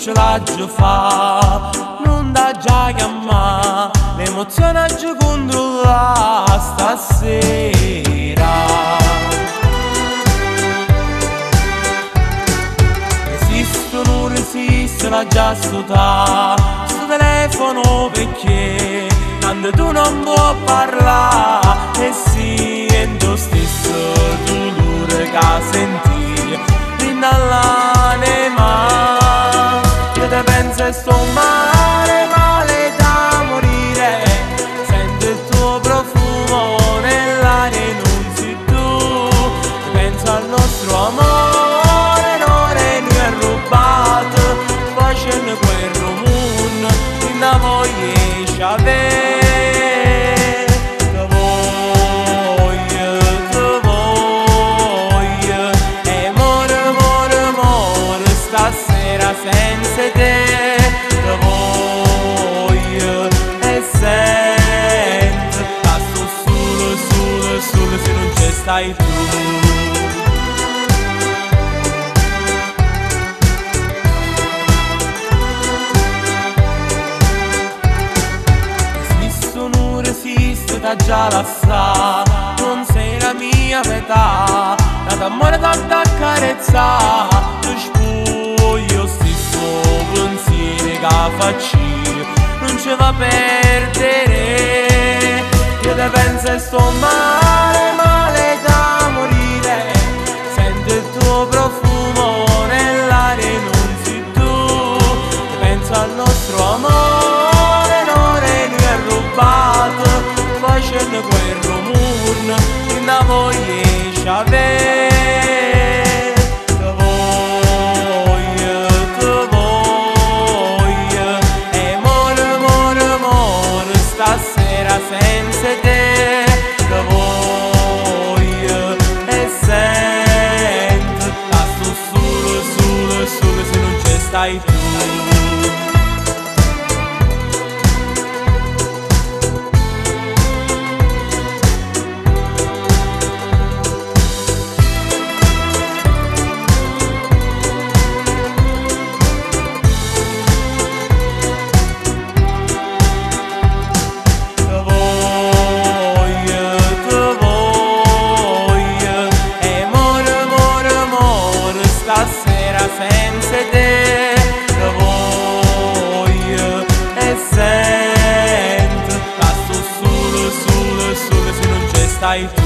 ce la già fa, non da già chiamare, l'emozione ci controlla stasera. Esiste o non esiste, la già stuta, sto telefono perché quando tu non puoi parlare e sento lo stesso dolore che senti dall'anima. Io te penso e sto male, male da morire, sento il tuo profumo nell'aria e non sei tu. Penso al nostro amore, l'ore lui ha rubato, facendo quel rumore che da voglia ci avere. Senza te lo voglio e sento, ma sto solo, solo, solo se non ci stai tu. Esiste o non resiste, da già la sa, non sei la mia metà, da t'amore tanta carezza, io stesso pensiero che faccio non ci va a perdere. Io te penso e sto male, male da morire, sento il tuo profumo nell'aria e non sei tu. Penso al nostro amore, l'ore lui ha rubato, facendo quel rumore che da voglia ci avere. Senza te lo voglio e sento, ma sto solo, solo, solo se non ci stai tu. Senza te lo voglio e sento, ma sto solo, solo, solo se non ci stai tu.